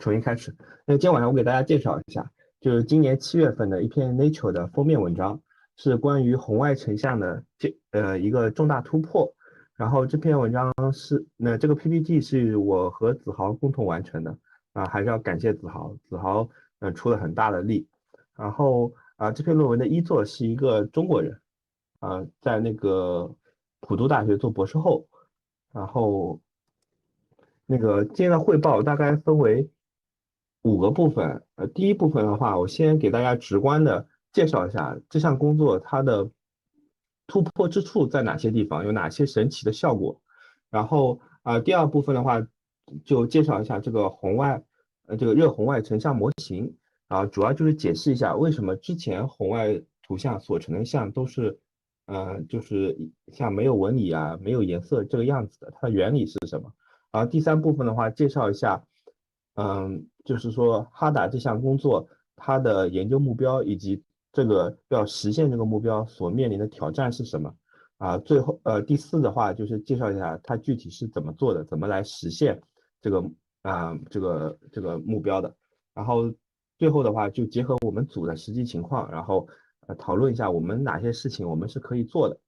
重新开始。那今天晚上我给大家介绍一下，就是今年7月份的一篇 Nature 的封面文章，是关于红外成像的一个重大突破。然后这篇文章这个 PPT 是我和子豪共同完成的还是要感谢子豪，子豪出了很大的力。然后这篇论文的一作是一个中国人在那个普渡大学做博士后。然后那个今天的汇报大概分为5个部分。第一部分的话，我先给大家直观的介绍一下这项工作它的突破之处在哪些地方，有哪些神奇的效果。然后第二部分的话，就介绍一下这个这个热红外成像模型主要就是解释一下为什么之前红外图像所成的像都是就是像没有纹理没有颜色这个样子的，它的原理是什么。第三部分的话，介绍一下，就是说哈达这项工作它的研究目标以及这个要实现这个目标所面临的挑战是什么。最后第四的话就是介绍一下它具体是怎么做的，怎么来实现这个这个目标的。然后最后的话就结合我们组的实际情况，然后讨论一下我们哪些事情我们是可以做的。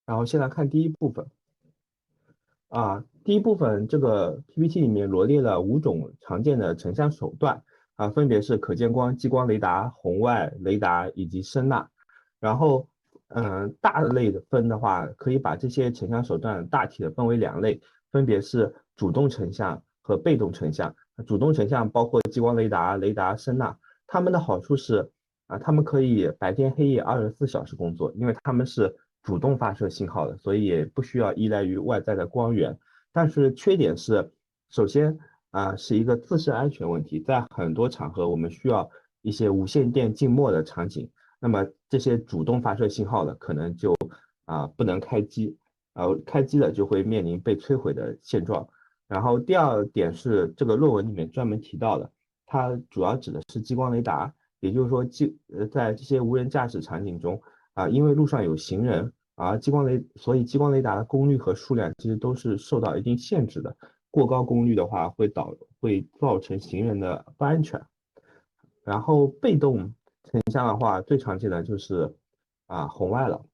然后先来看第一部分。第一部分这个 PPT 里面罗列了5种常见的成像手段分别是可见光、激光雷达、红外雷达以及声呐。然后，大类的分的话，可以把这些成像手段大体的分为2类，分别是主动成像和被动成像。主动成像包括激光雷达、雷达、声呐，它们的好处是它们可以白天黑夜24小时工作，因为它们是主动发射信号的，所以也不需要依赖于外在的光源。但是缺点是，首先是一个自身安全问题，在很多场合我们需要一些无线电静默的场景，那么这些主动发射信号的可能就不能开机，开机了就会面临被摧毁的现状。然后第二点是这个论文里面专门提到的，它主要指的是激光雷达，也就是说在这些无人驾驶场景中因为路上有行人所以激光雷达的功率和数量其实都是受到一定限制的。过高功率的话会造成行人的不安全。然后被动成像的话，最常见的就是红外了。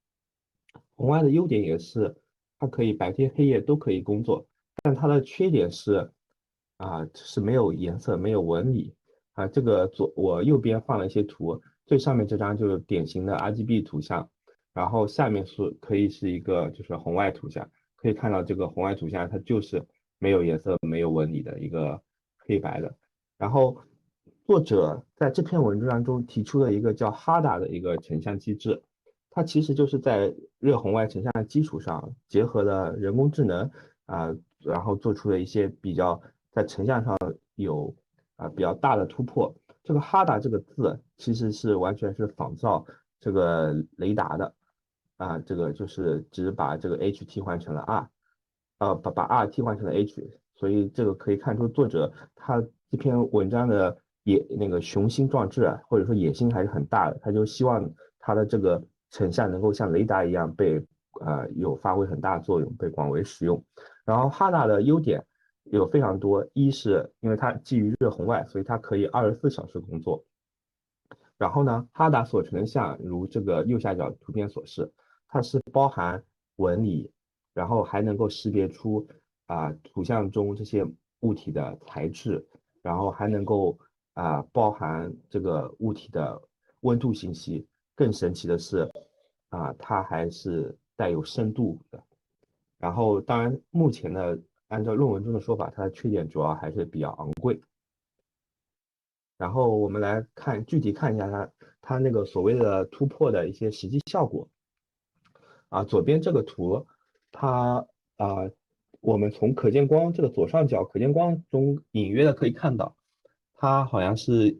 红外的优点也是它可以白天黑夜都可以工作，但它的缺点是没有颜色、没有纹理这个我右边放了一些图，最上面这张就是典型的 RGB 图像，然后下面可以是一个就是红外图像，可以看到这个红外图像它就是没有颜色、没有纹理的一个黑白的。然后作者在这篇文章中提出了一个叫哈达的一个成像机制，它其实就是在热红外成像的基础上结合了人工智能然后做出了一些在成像上有比较大的突破。这个哈达这个字其实是完全是仿造这个雷达的这个就是只把这个 H 替换成了 R，把 R 替换成了 H，所以这个可以看出作者他这篇文章的那个雄心壮志或者说野心还是很大的，他就希望他的这个成像能够像雷达一样有发挥很大作用，被广为使用。然后哈达的优点有非常多，一是因为它基于热红外，所以它可以24小时工作。然后呢，哈达所成的像，如这个右下角图片所示，它是包含纹理，然后还能够识别出图像中这些物体的材质，然后还能够包含这个物体的温度信息。更神奇的是它还是带有深度的。然后当然目前呢，按照论文中的说法，它的缺点主要还是比较昂贵。然后我们来具体看一下它那个所谓的突破的一些实际效果左边这个图，它我们从可见光这个左上角可见光中隐约的可以看到，它好像是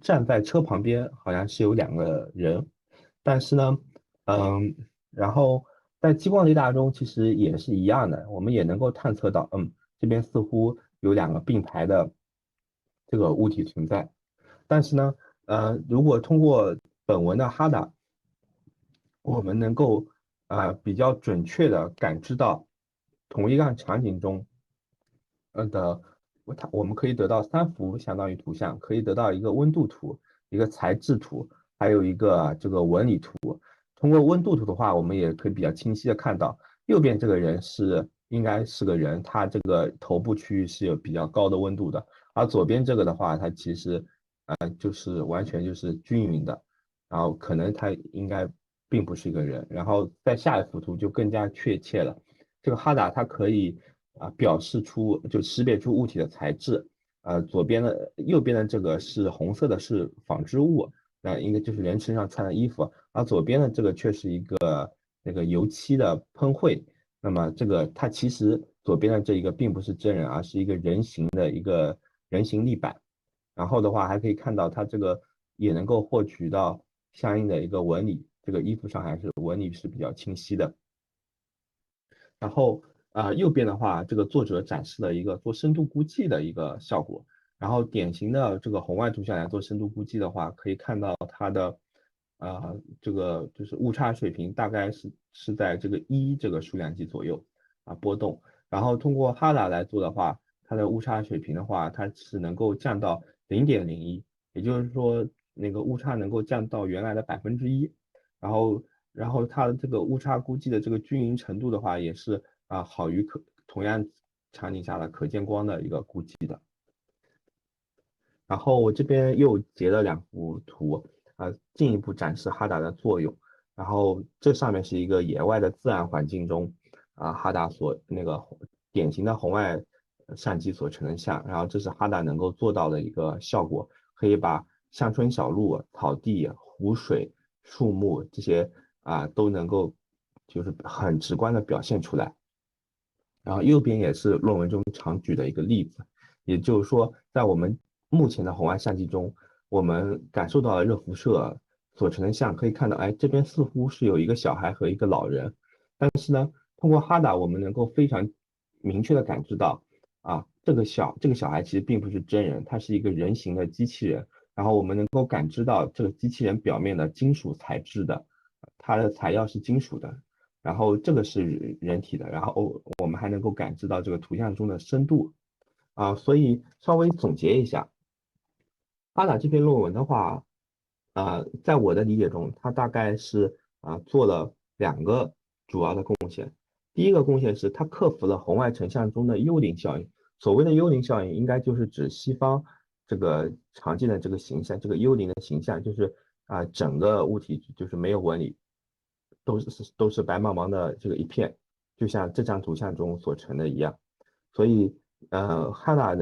站在车旁边，好像是有2个人。但是呢，嗯，然后在激光雷达中其实也是一样的，我们也能够探测到，这边似乎有2个并排的这个物体存在。但是呢，如果通过本文的哈达，我们能够比较准确的感知到同一个场景中的，我们可以得到3幅相当于图像，可以得到一个温度图、一个材质图，还有一个这个纹理图。通过温度图的话，我们也可以比较清晰的看到，右边这个人应该是个人，他这个头部区域是有比较高的温度的，而左边这个的话，它其实就是完全就是均匀的，然后可能他应该并不是一个人。然后在下一幅图就更加确切了，这个哈达它可以表示出就识别出物体的材质，右边的这个是红色的，是纺织物，那应该就是人身上穿的衣服，而左边的这个却是一个那个油漆的喷绘。那么这个它其实左边的这一个并不是真人，而是一个人形的一个人形立板。然后的话还可以看到它这个也能够获取到相应的一个纹理，这个衣服上还是纹理是比较清晰的。然后右边的话，这个作者展示了一个做深度估计的一个效果。然后典型的这个红外图像来做深度估计的话，可以看到它的这个就是误差水平大概是在这个这个数量级左右波动。然后通过哈达来做的话，它的误差水平的话，它是能够降到0.01，也就是说那个误差能够降到原来的1%。然后它的这个误差估计的这个均匀程度的话，也是好于同样场景下的可见光的一个估计的。然后我这边又截了2幅图进一步展示哈达的作用。然后这上面是一个野外的自然环境中哈达所那个典型的红外相机所成的像，然后这是哈达能够做到的一个效果，可以把乡村小路、草地、湖水、树木这些都能够就是很直观的表现出来。然后右边也是论文中常举的一个例子，也就是说，在我们目前的红外相机中，我们感受到了热辐射所成的像，可以看到，哎，这边似乎是有一个小孩和一个老人，但是呢，通过哈达，我们能够非常明确的感知到，这个小孩其实并不是真人，他是一个人形的机器人，然后我们能够感知到这个机器人表面的金属材质的，它的材料是金属的。然后这个是人体的，然后我们还能够感知到这个图像中的深度所以稍微总结一下，阿达这篇论文的话，在我的理解中，它大概是做了2个主要的贡献。第一个贡献是它克服了红外成像中的幽灵效应。所谓的幽灵效应，应该就是指西方这个常见的这个形象，这个幽灵的形象，就是整个物体就是没有纹理，都是白茫茫的这个一片，就像这张图像中所成的一样。所以哈达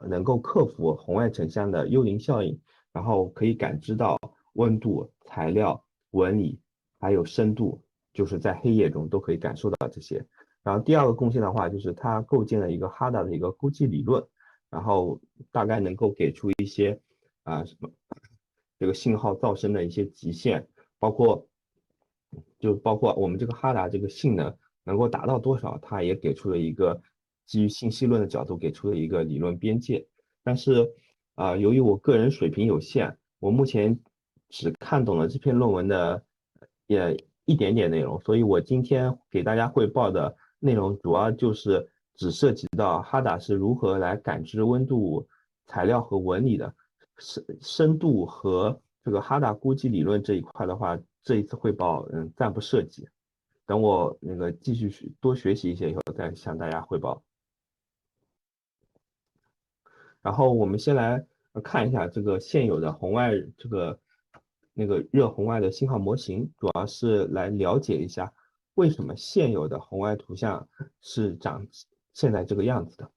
能够克服红外成像的幽灵效应，然后可以感知到温度、材料、纹理还有深度，就是在黑夜中都可以感受到这些。然后第二个贡献的话，就是它构建了一个哈达的一个估计理论，然后大概能够给出一些什么这个信号噪声的一些极限，包括包括我们这个哈达这个性能能够达到多少，它也给出了一个基于信息论的角度给出了一个理论边界。但是由于我个人水平有限，我目前只看懂了这篇论文的一点点内容，所以我今天给大家汇报的内容主要就是只涉及到哈达是如何来感知温度、材料和纹理的。深度和这个哈达估计理论这一块的话，这一次汇报暂不涉及，等我那个继续多学习一些以后再向大家汇报。然后我们先来看一下这个现有的红外那个热红外的信号模型，主要是来了解一下为什么现有的红外图像是长现在这个样子的。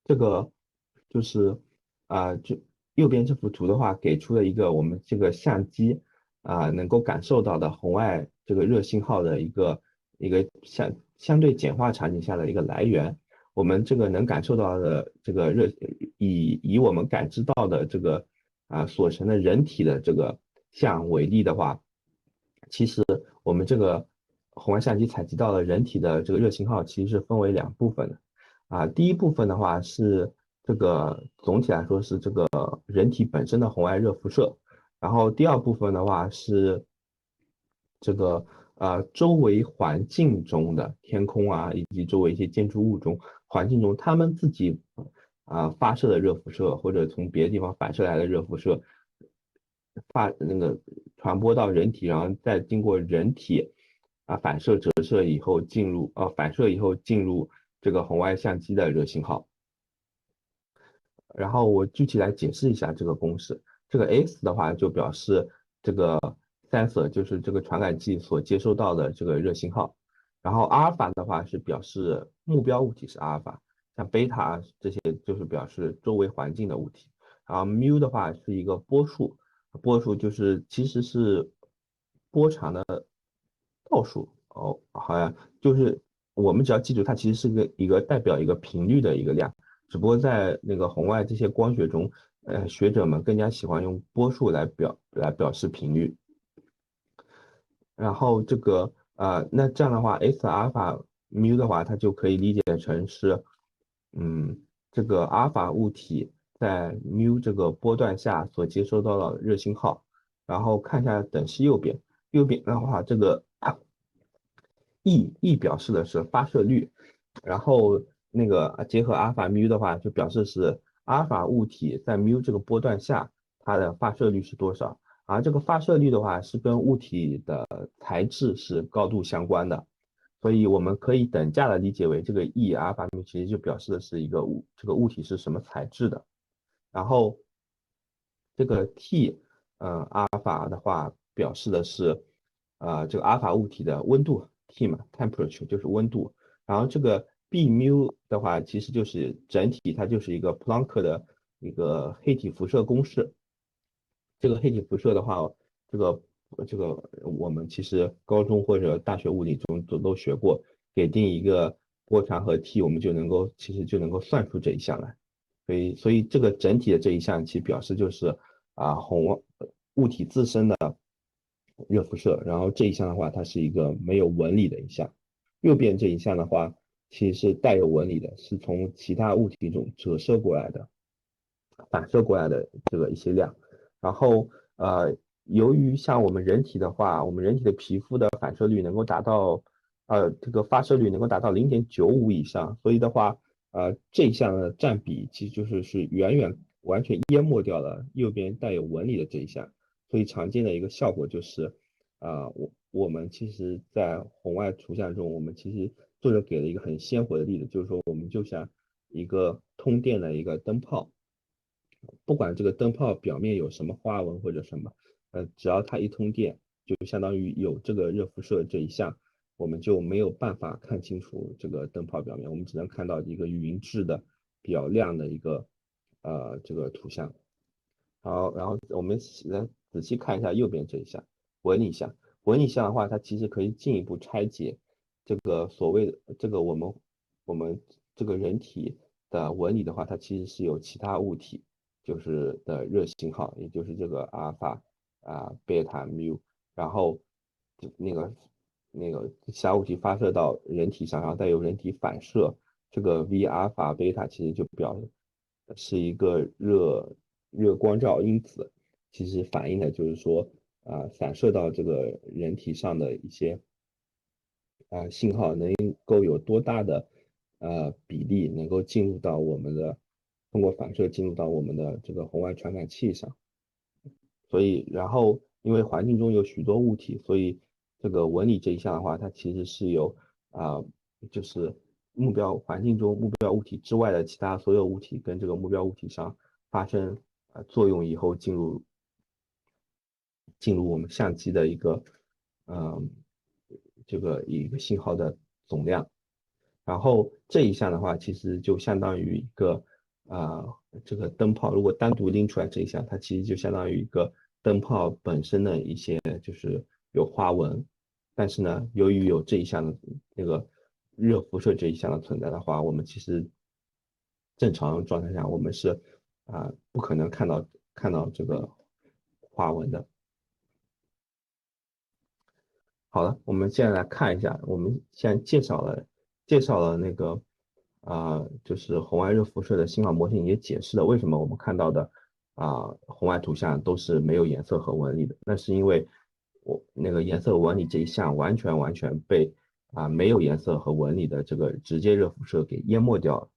这个就是就右边这幅图的话，给出了一个我们这个相机能够感受到的红外这个热信号的一个相对简化场景下的一个来源。我们这个能感受到的这个以我们感知到的这个所成的人体的这个像为例的话，其实我们这个红外相机采集到的人体的这个热信号其实是分为2部分的。第一部分的话是这个总体来说是这个人体本身的红外热辐射，然后第二部分的话是这个周围环境中的天空啊，以及周围一些建筑物中环境中，它们自己发射的热辐射，或者从别的地方反射来的热辐射，传播到人体，然后再经过人体折射以后反射以后进入这个红外相机的热信号。然后我具体来解释一下这个公式。这个 S 的话就表示这个 sensor 就是这个传感器所接收到的这个热信号，然后阿尔法的话是表示目标物体是阿尔法，像贝塔这些就是表示周围环境的物体，然后 mu 的话是一个波数，波数就是其实是波长的倒数哦，好像就是我们只要记住它其实是一个代表一个频率的一个量。只不过在那个红外这些光学中，学者们更加喜欢用波数来表示频率。然后那这样的话，S 阿尔法 mu 的话，它就可以理解成是，这个阿尔法物体在 mu 这个波段下所接收到的热信号。然后看一下等式右边，右边的话，这个 E 表示的是发射率，然后那个结合阿尔法 mu 的话，就表示是阿尔法物体在 mu 这个波段下，它的发射率是多少。而这个发射率的话，是跟物体的材质是高度相关的，所以我们可以等价的理解为这个 E 阿尔法 mu 其实就表示的是这个物体是什么材质的。然后这个 T 阿尔法的话表示的是这个阿尔法物体的温度 T 嘛，temperature 就是温度。然后这个 B mu 的话其实就是整体，它就是一个普朗克的一个黑体辐射公式。这个黑体辐射的话，这个我们其实高中或者大学物理中都学过，给定一个波长和 T，我们其实就能够算出这一项来。所以这个整体的这一项其表示就是物体自身的热辐射，然后这一项的话，它是一个没有纹理的一项。右边这一项的话，其实是带有纹理的，是从其他物体中折射过来的、反射过来的这个一些量。然后由于像我们人体的话，我们人体的皮肤的反射率能够达到这个发射率能够达到0.95以上，所以的话，这一项的占比其实是远远完全淹没掉了右边带有纹理的这一项。所以常见的一个效果就是我们其实在红外图像中，我们其实作者给了一个很鲜活的例子，就是说我们就像一个通电的一个灯泡，不管这个灯泡表面有什么花纹或者什么，只要它一通电，就相当于有这个热辐射这一项，我们就没有办法看清楚这个灯泡表面，我们只能看到一个匀质的比较亮的一个这个图像。好，然后我们来仔细看一下右边这一项纹理项。纹理项的话，它其实可以进一步拆解这个所谓的这个我们这个人体的纹理的话，它其实是有其他物体就是的热信号，也就是这个阿尔法贝塔缪，然后那个其他物体发射到人体上，然后再由人体反射，这个 V 阿尔法贝塔其实就表示是一个热光照因子，其实反映的就是说反射到这个人体上的一些信号能够有多大的比例能够进入到我们的通过反射进入到我们的这个红外传感器上。所以然后因为环境中有许多物体，所以这个纹理这一项的话，它其实是由就是环境中目标物体之外的其他所有物体跟这个目标物体上发生作用以后进入我们相机的一个这个一个信号的总量。然后这一项的话，其实就相当于一个这个灯泡，如果单独拎出来这一项，它其实就相当于一个灯泡本身的一些就是有花纹，但是呢，由于有这一项的那个热辐射这一项的存在的话，我们其实正常状态下我们是不可能看到这个花纹的。好了，我们现在来看一下，我们现在介绍了那个就是红外热辐射的信号模型，也解释了为什么我们看到的红外图像都是没有颜色和纹理的。那是因为我那个颜色纹理这一项完全被没有颜色和纹理的这个直接热辐射给淹没掉了。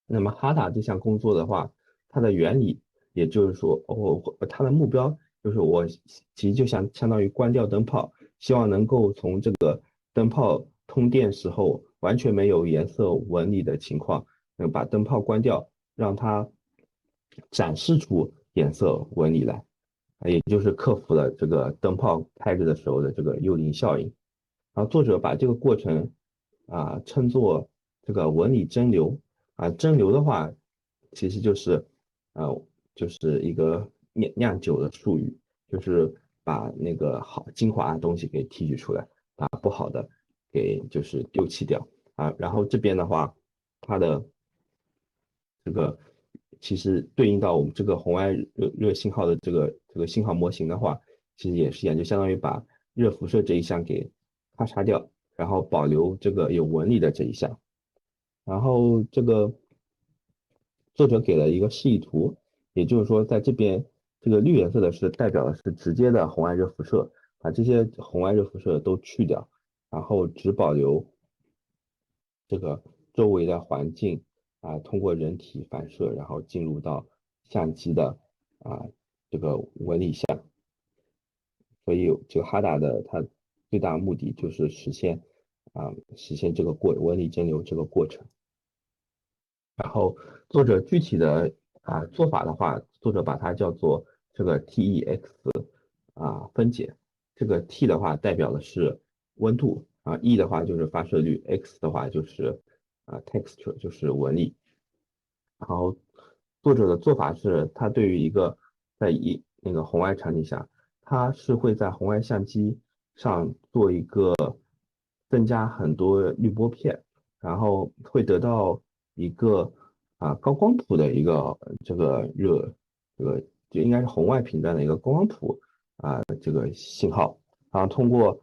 那么哈达这项工作的话，它的原理也就是说，它的目标就是我其实就相当于关掉灯泡，希望能够从这个灯泡通电时候完全没有颜色纹理的情况，把灯泡关掉，让它展示出颜色纹理来，也就是克服了这个灯泡开着的时候的这个幽灵效应。然后作者把这个过程称作这个纹理蒸馏。蒸馏的话，其实呃就是一个酿酒的术语，就是把那个精华的东西给提取出来，把不好的给就是丢弃掉。然后这边的话，它的这个其实对应到我们这个红外热信号的这个信号模型的话，其实也是一样，就相当于把热辐射这一项给咔嚓掉，然后保留这个有纹理的这一项。然后这个作者给了一个示意图，也就是说，在这边这个绿颜色的是代表的是直接的红外热辐射，把这些红外热辐射都去掉，然后只保留这个周围的环境通过人体反射，然后进入到相机的啊这个纹理下。所以这个哈达的它最大目的就是实现这个纹理蒸馏这个过程。然后作者具体的做法的话，作者把它叫做这个 TEX 分解。这个 T 的话代表的是温度，E 的话就是发射率，X 的话就是texture 就是纹理。然后作者的做法是，他对于一个在那个红外场景下，他是会在红外相机上做一个增加很多滤波片，然后会得到一个高光谱的一个这个就应该是红外频段的一个高光谱这个信号，然后通过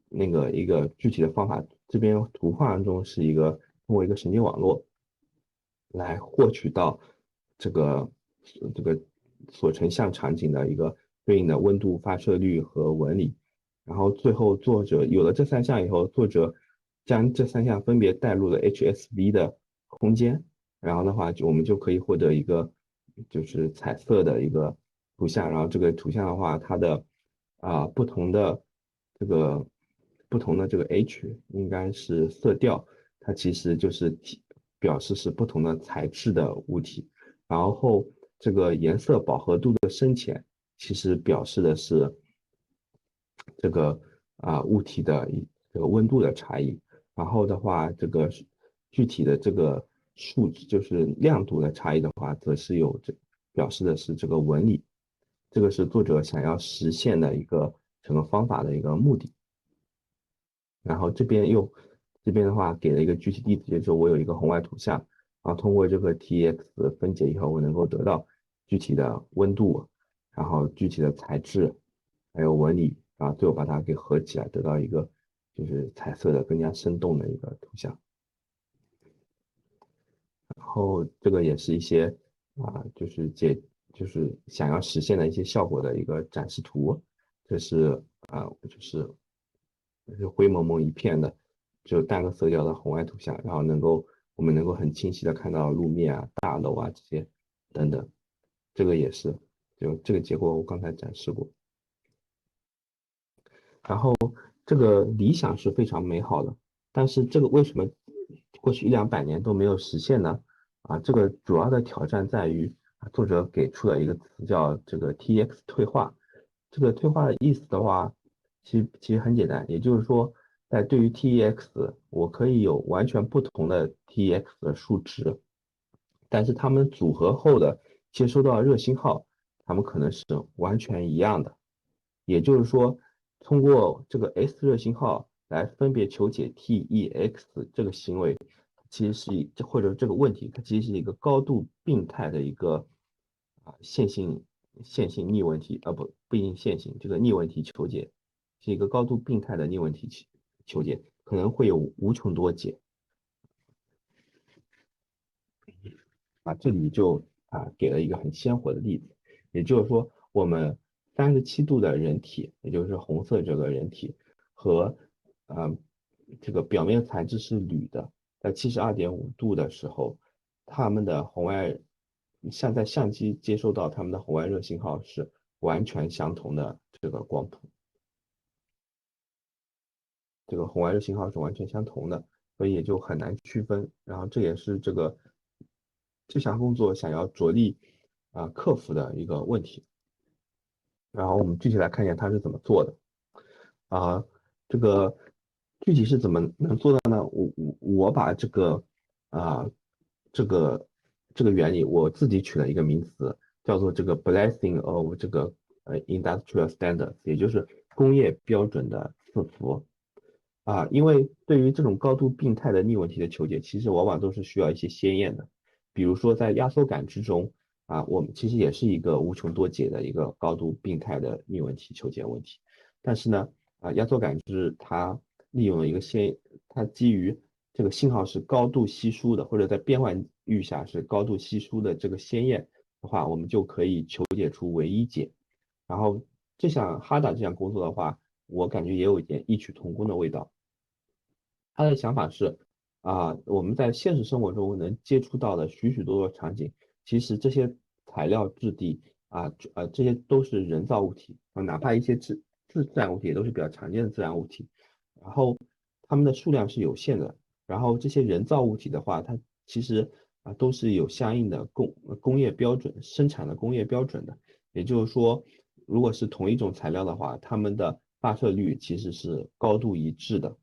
那个一个具体的方法，这边图画中是通过一个神经网络来获取到这个所成像场景的一个对应的温度、发射率和纹理。然后最后作者有了这三项以后，作者将这三项分别带入了 HSV 的空间，然后的话我们就可以获得一个就是彩色的一个图像。然后这个图像的话，它的不同的这个这个 H 应该是色调，它其实就是表示是不同的材质的物体。然后这个颜色饱和度的深浅，其实表示的是这个物体的这个温度的差异。然后的话，这个具体的这个数值就是亮度的差异的话，则是表示的是这个纹理。这个是作者想要实现的一个整个方法的一个目的。然后这边的话给了一个具体例子，就是说我有一个红外图像，然后通过这个 TX 分解以后，我能够得到具体的温度，然后具体的材质，还有纹理，然后最后把它给合起来，得到一个就是彩色的更加生动的一个图像。然后这个也是一些就是就是想要实现的一些效果的一个展示图。这是就是灰蒙蒙一片的，只有淡个色调的红外图像，然后我们能够很清晰的看到路面大楼这些等等。这个也是，就这个结果我刚才展示过。然后这个理想是非常美好的，但是这个为什么过去100-200年都没有实现呢？这个主要的挑战在于作者给出了一个词叫这个 TX 退化。这个退化的意思的话，其实很简单，也就是说，对于 TX，我可以有完全不同的 TX 的数值，但是它们组合后的接收到热信号，它们可能是完全一样的。也就是说，通过这个 S 热信号来分别求解 TEX 这个行为，其实或者这个问题，它其实是一个高度病态的一个线性逆问题，不一定线性，这个逆问题求解是一个高度病态的逆问题求解，可能会有无穷多解。这里就给了一个很鲜活的例子，也就是说，我们37度的人体，也就是红色这个人体和这个表面材质是铝的，在72.5度的时候，它们的红外在相机接收到它们的红外热信号是完全相同的这个光谱，这个红外热信号是完全相同的，所以也就很难区分。然后这也是这项工作想要着力克服的一个问题。然后我们具体来看一下它是怎么做的啊，这个具体是怎么能做到呢？我把啊这个这个原理我自己取了一个名词，叫做这个 blessing of industrial standards，也就是工业标准的赐福因为对于这种高度病态的逆问题的求解，其实往往都是需要一些先验的，比如说在压缩感知中。我们其实也是一个无穷多解的一个高度病态的逆问题求解问题，但是呢，压缩感知它利用了它基于这个信号是高度稀疏的，或者在变换域下是高度稀疏的这个先验的话，我们就可以求解出唯一解。然后哈达这项工作的话，我感觉也有一点异曲同工的味道。他的想法是，我们在现实生活中能接触到的许许多多场景，其实这些材料质地这些都是人造物体哪怕一些自然物体也都是比较常见的自然物体，然后它们的数量是有限的，然后这些人造物体的话，它其实都是有相应的工业标准生产的工业标准的，也就是说，如果是同一种材料的话，它们的发射率其实是高度一致的。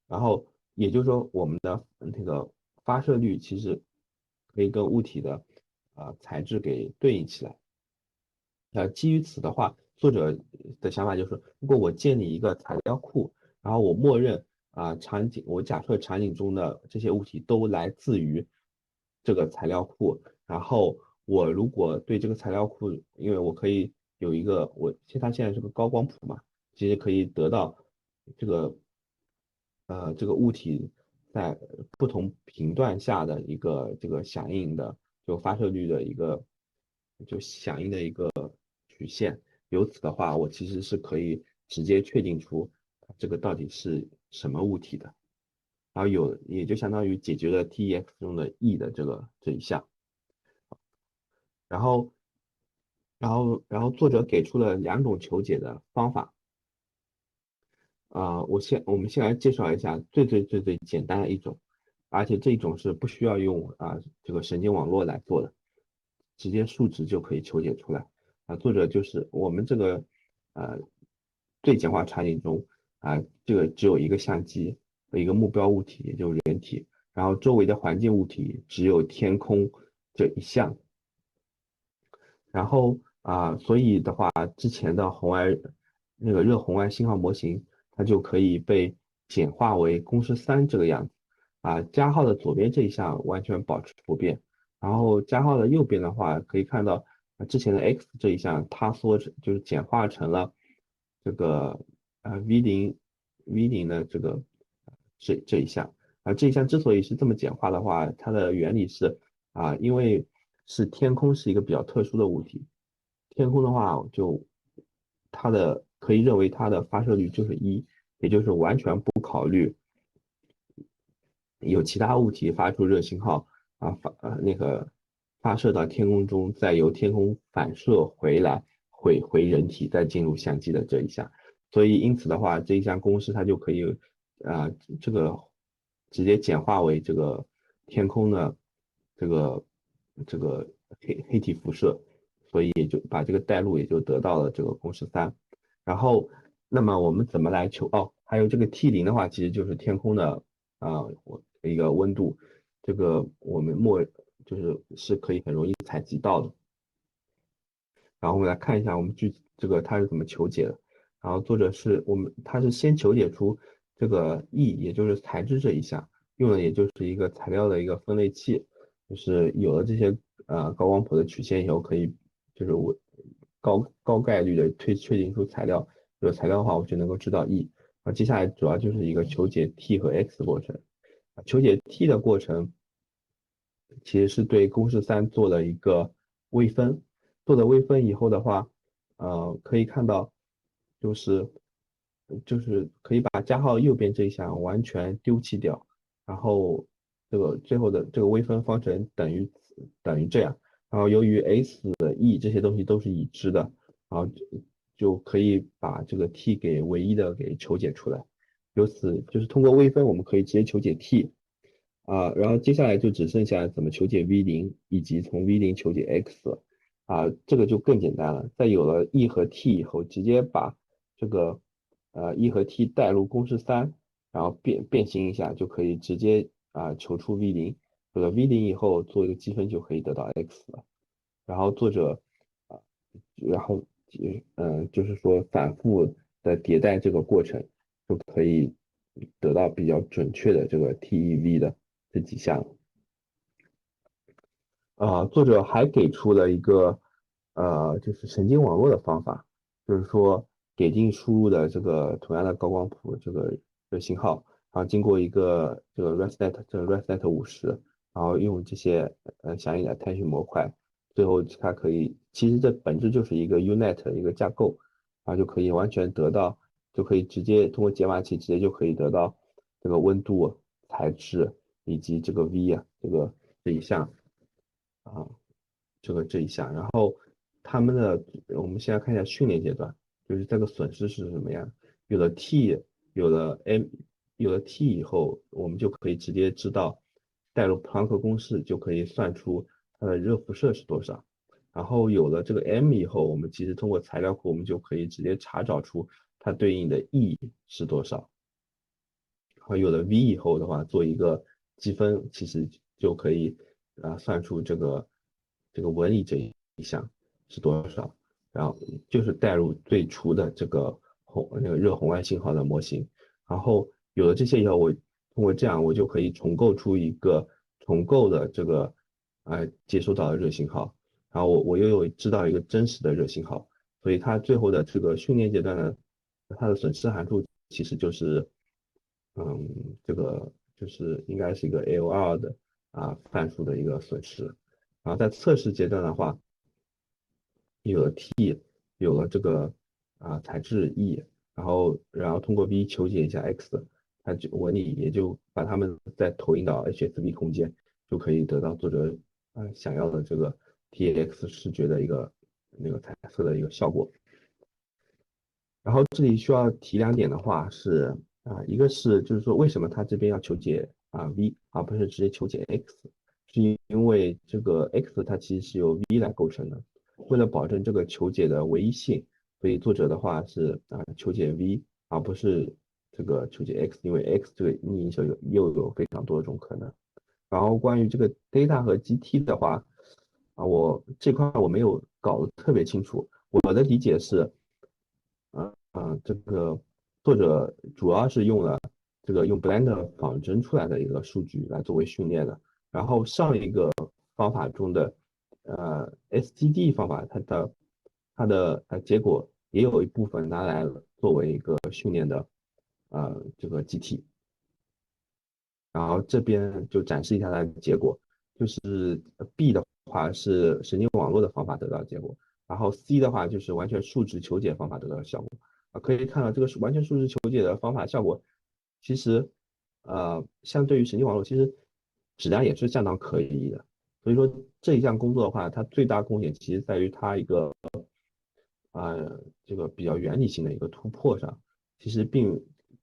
然后也就是说，我们的这个发射率其实可以跟物体的材质给对应起来。基于此的话，作者的想法就是，如果我建立一个材料库，然后我默认我假设场景中的这些物体都来自于这个材料库，然后我如果对这个材料库，因为我可以有一个它现在是个高光谱嘛，其实可以得到这个这个物体在不同频段下的一个这个响应的发射率的响应的一个曲线。由此的话，我其实是可以直接确定出这个到底是什么物体的，然后也就相当于解决了 TEX 中的 E 的这一项。然后作者给出了两种求解的方法。我们先来介绍一下最简单的一种，而且这一种是不需要用这个神经网络来做的，直接数值就可以求解出来。作者就是我们这个呃最简化场景中这个只有一个相机和一个目标物体，也就是人体，然后周围的环境物体只有天空这一项。然后所以的话，之前的热红外信号模型，它就可以被简化为公式3这个样子。加号的左边这一项完全保持不变，然后加号的右边的话，可以看到之前的 x 这一项就是简化成了这个v0 的这一项。这一项之所以是这么简化的话，它的原理是因为天空是一个比较特殊的物体，天空的话可以认为它的发射率就是1，也就是完全不考虑有其他物体发出热信号发射到天空中，再由天空反射回来回人体，再进入相机的这一项。所以因此的话，这一项公式它就可以啊、这个直接简化为这个天空的这个黑体辐射，所以也就把这个带入也就得到了这个公式3。然后那么我们怎么来还有这个 T0的话，其实就是天空的一个温度，这个我们是可以很容易采集到的。然后我们来看一下我们它是怎么求解的。然后他是先求解出这个 E，也就是材质这一项，用的也就是一个材料的一个分类器，就是有了这些高光谱的曲线以后，可以就是我高概率的确定出材料，有材料的话，我就能够知道 E。接下来主要就是一个求解 T 和 X 的过程。求解 T 的过程其实是对公式3做了一个微分，做了微分以后的话，可以看到，就是可以把加号右边这一项完全丢弃掉，然后这个最后的这个微分方程等于这样，然后由于 s、e 这些东西都是已知的，然后就可以把这个 t 给唯一的给求解出来，由此就是通过微分我们可以直接求解 t。然后接下来就只剩下怎么求解 v0，以及从 v0求解 x，这个就更简单了。在有了 e 和 t 以后，直接把这个e 和 t 带入公式3，然后变形一下，就可以直接求出 v0。有了 v0以后，做一个积分就可以得到 x 了。然后作者啊、然后就是说反复的迭代这个过程，就可以得到比较准确的这个 TeV 的这几项。作者还给出了一个就是神经网络的方法，就是说给定输入的这个同样的高光谱这个信号，然后经过一个这个 reset 50，然后用这些相应的探寻模块，最后它可以其实这本质就是一个 UNet 一个架构，然后就可以完全得到，就可以直接通过解码器直接就可以得到这个温度、材质以及这个 V 这一项。啊，这一项，然后他们的，我们现在看一下训练阶段，就是这个损失是什么样。有了 t，有了 m，有了 t 以后，我们就可以直接知道，带入普朗克公式就可以算出它的热辐射是多少。然后有了这个 m 以后，我们其实通过材料库，我们就可以直接查找出它对应的 E 是多少。然后有了 V 以后的话，做一个积分，其实就可以算出这个纹理这一项是多少，然后就是带入最初的这个那个热红外信号的模型，然后有了这些以后，我通过这样我就可以重构出一个重构的这个接收到的热信号，然后我又有知道一个真实的热信号，所以它最后的这个训练阶段呢，它的损失函数其实就是。这个就是应该是一个 AOR 的范数的一个损失。然后在测试阶段的话，有了 T，有了这个材质 E，然后通过 V 求解一下 X，它就纹理也就把它们再投影到 HSV 空间，就可以得到作者想要的这个 TX 视觉的一个那个彩色的一个效果。然后这里需要提两点的话是一个是就是说为什么他这边要求解v 而不是直接求解 x，是因为这个 x 它其实是由 v 来构成的，为了保证这个求解的唯一性，所以作者的话是求解 v 而不是这个求解 x，因为 x 这个逆音又有非常多种可能。然后关于这个 data 和 GT 的话，我这块我没有搞得特别清楚，我的理解是。这个作者主要是用了这个用 Blender 仿真出来的一个数据来作为训练的，然后上一个方法中的SGD 方法，它的结果也有一部分拿来作为一个训练的这个机体，然后这边就展示一下它的结果，就是 B 的话是神经网络的方法得到的结果，然后 C 的话就是完全数值求解方法得到的效果。可以看到这个是完全数值求解的方法效果，其实相对于神经网络，其实质量也是相当可以的。所以说这一项工作的话，它最大贡献其实在于它一个这个比较原理性的一个突破上，其实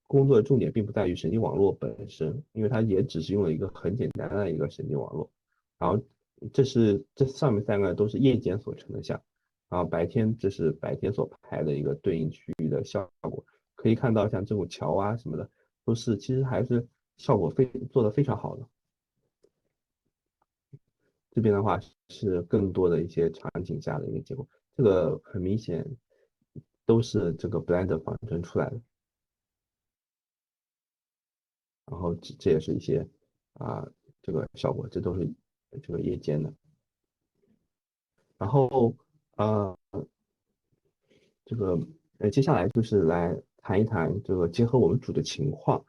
工作的重点并不在于神经网络本身，因为它也只是用了一个很简单的一个神经网络，然后这上面三个都是夜间所成的像，然后这是白天所排的一个对应区域的效果，可以看到像这种桥什么的，都是其实还是效果做得非常好的。这边的话是更多的一些场景下的一个结果，这个很明显都是这个 Blender 仿真出来的，然后这也是一些啊这个效果，这都是这个夜间的，然后呃这个接下来就是来谈一谈这个结合我们组的情况。